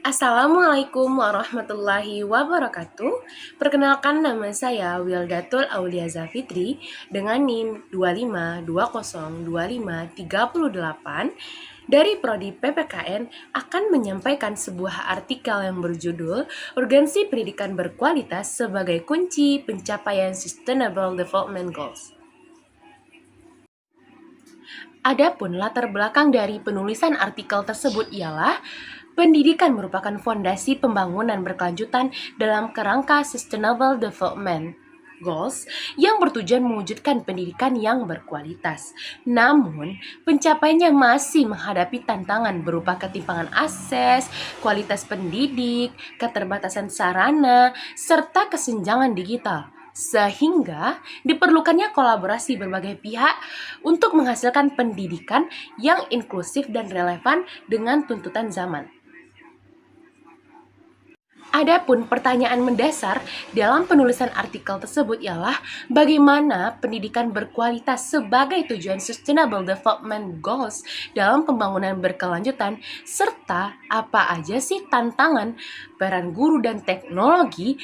Assalamualaikum warahmatullahi wabarakatuh. Perkenalkan, nama saya Wildatul Auliaza Fitri dengan NIM 25202538 dari Prodi PPKN akan menyampaikan sebuah artikel yang berjudul Urgensi Pendidikan Berkualitas sebagai Kunci Pencapaian Sustainable Development Goals. Adapun latar belakang dari penulisan artikel tersebut ialah pendidikan merupakan fondasi pembangunan berkelanjutan dalam kerangka Sustainable Development Goals yang bertujuan mewujudkan pendidikan yang berkualitas. Namun, pencapaiannya masih menghadapi tantangan berupa ketimpangan akses, kualitas pendidik, keterbatasan sarana, serta kesenjangan digital. Sehingga diperlukannya kolaborasi berbagai pihak untuk menghasilkan pendidikan yang inklusif dan relevan dengan tuntutan zaman. Adapun pertanyaan mendasar dalam penulisan artikel tersebut ialah bagaimana pendidikan berkualitas sebagai tujuan Sustainable Development Goals dalam pembangunan berkelanjutan, serta apa aja sih tantangan, peran guru dan teknologi,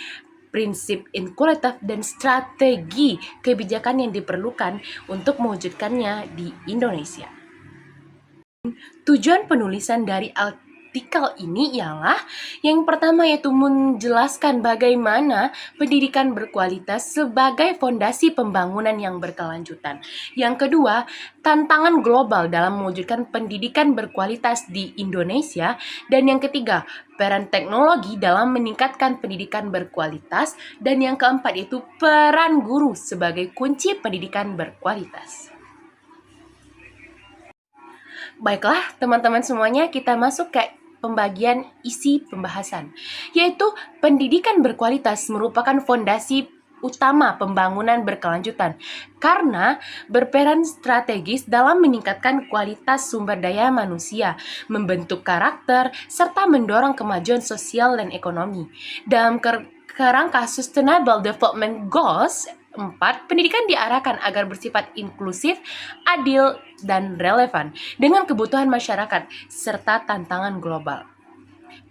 prinsip inklusif dan strategi kebijakan yang diperlukan untuk mewujudkannya di Indonesia. Tujuan penulisan dari artikel ini ialah yang pertama yaitu menjelaskan bagaimana pendidikan berkualitas sebagai fondasi pembangunan yang berkelanjutan. Yang kedua, tantangan global dalam mewujudkan pendidikan berkualitas di Indonesia. Dan yang ketiga, peran teknologi dalam meningkatkan pendidikan berkualitas. Dan yang keempat yaitu peran guru sebagai kunci pendidikan berkualitas. Baiklah, teman-teman semuanya, kita masuk ke pembagian isi pembahasan, yaitu pendidikan berkualitas merupakan fondasi utama pembangunan berkelanjutan karena berperan strategis dalam meningkatkan kualitas sumber daya manusia, membentuk karakter, serta mendorong kemajuan sosial dan ekonomi. Dalam kerangka Sustainable Development Goals 4, pendidikan diarahkan agar bersifat inklusif, adil, dan relevan dengan kebutuhan masyarakat serta tantangan global.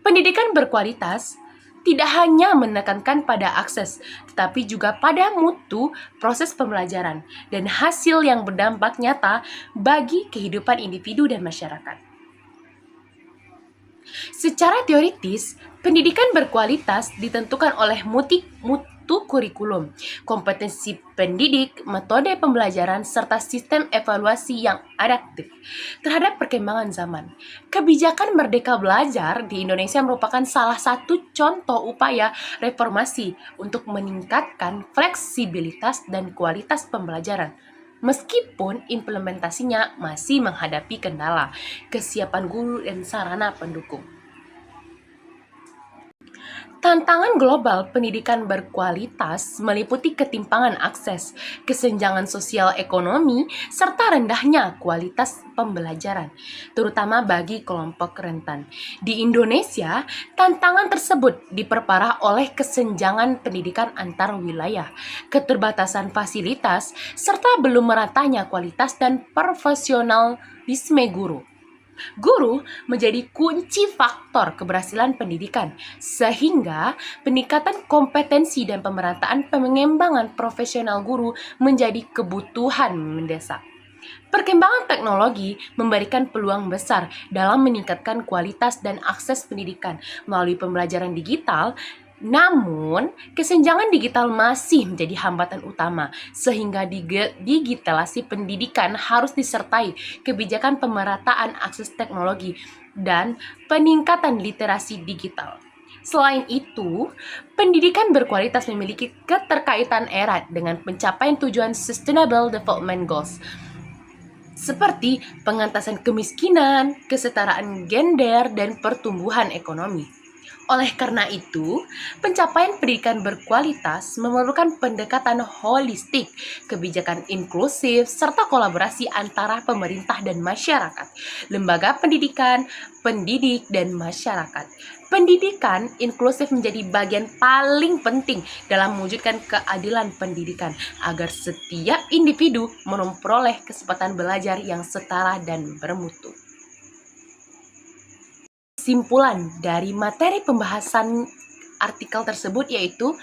Pendidikan berkualitas tidak hanya menekankan pada akses, tetapi juga pada mutu proses pembelajaran dan hasil yang berdampak nyata bagi kehidupan individu dan masyarakat. Secara teoritis, pendidikan berkualitas ditentukan oleh mutu kurikulum, kompetensi pendidik, metode pembelajaran, serta sistem evaluasi yang adaptif terhadap perkembangan zaman. Kebijakan Merdeka Belajar di Indonesia merupakan salah satu contoh upaya reformasi untuk meningkatkan fleksibilitas dan kualitas pembelajaran. Meskipun implementasinya masih menghadapi kendala, kesiapan guru dan sarana pendukung. Tantangan global pendidikan berkualitas meliputi ketimpangan akses, kesenjangan sosial ekonomi, serta rendahnya kualitas pembelajaran, terutama bagi kelompok rentan. Di Indonesia, tantangan tersebut diperparah oleh kesenjangan pendidikan antar wilayah, keterbatasan fasilitas, serta belum meratanya kualitas dan profesionalisme guru. Guru menjadi kunci faktor keberhasilan pendidikan, sehingga peningkatan kompetensi dan pemerataan pengembangan profesional guru menjadi kebutuhan mendesak. Perkembangan teknologi memberikan peluang besar dalam meningkatkan kualitas dan akses pendidikan melalui pembelajaran digital. Namun, kesenjangan digital masih menjadi hambatan utama, sehingga digitalisasi pendidikan harus disertai kebijakan pemerataan akses teknologi dan peningkatan literasi digital. Selain itu, pendidikan berkualitas memiliki keterkaitan erat dengan pencapaian tujuan Sustainable Development Goals, seperti pengentasan kemiskinan, kesetaraan gender, dan pertumbuhan ekonomi. Oleh karena itu, pencapaian pendidikan berkualitas memerlukan pendekatan holistik, kebijakan inklusif, serta kolaborasi antara pemerintah dan masyarakat, lembaga pendidikan, pendidik, dan masyarakat. Pendidikan inklusif menjadi bagian paling penting dalam mewujudkan keadilan pendidikan agar setiap individu memperoleh kesempatan belajar yang setara dan bermutu. Kesimpulan dari materi pembahasan artikel tersebut yaitu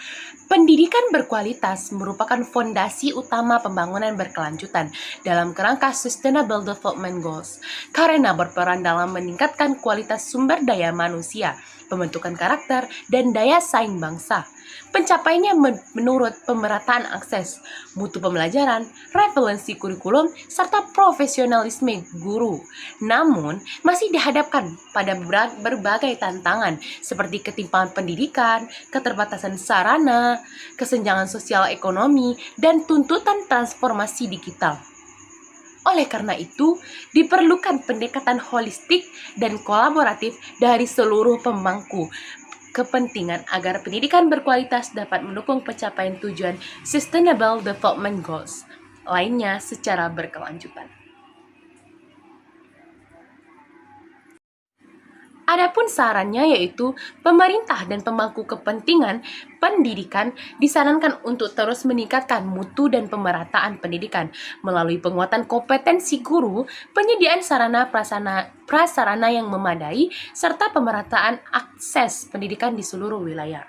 pendidikan berkualitas merupakan fondasi utama pembangunan berkelanjutan dalam kerangka Sustainable Development Goals karena berperan dalam meningkatkan kualitas sumber daya manusia, pembentukan karakter, dan daya saing bangsa. Pencapaiannya menurut pemerataan akses, mutu pembelajaran, referensi kurikulum, serta profesionalisme guru. Namun, masih dihadapkan pada berbagai tantangan seperti ketimpangan pendidikan, keterbatasan sarana, kesenjangan sosial ekonomi, dan tuntutan transformasi digital. Oleh karena itu, diperlukan pendekatan holistik dan kolaboratif dari seluruh pemangku kepentingan agar pendidikan berkualitas dapat mendukung pencapaian tujuan Sustainable Development Goals lainnya secara berkelanjutan. Adapun sarannya yaitu pemerintah dan pemangku kepentingan pendidikan disarankan untuk terus meningkatkan mutu dan pemerataan pendidikan melalui penguatan kompetensi guru, penyediaan sarana prasarana yang memadai, serta pemerataan akses pendidikan di seluruh wilayah.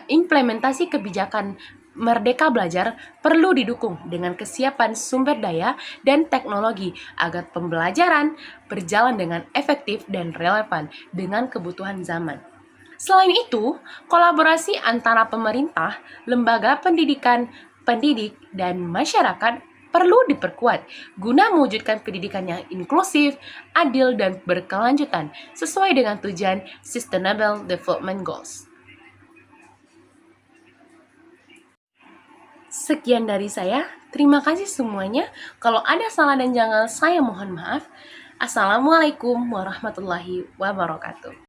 Implementasi kebijakan Merdeka Belajar perlu didukung dengan kesiapan sumber daya dan teknologi agar pembelajaran berjalan dengan efektif dan relevan dengan kebutuhan zaman. Selain itu, kolaborasi antara pemerintah, lembaga pendidikan, pendidik, dan masyarakat perlu diperkuat guna mewujudkan pendidikan yang inklusif, adil, dan berkelanjutan sesuai dengan tujuan Sustainable Development Goals. Sekian dari saya, terima kasih semuanya. Kalau ada salah dan janggal, saya mohon maaf. Assalamualaikum warahmatullahi wabarakatuh.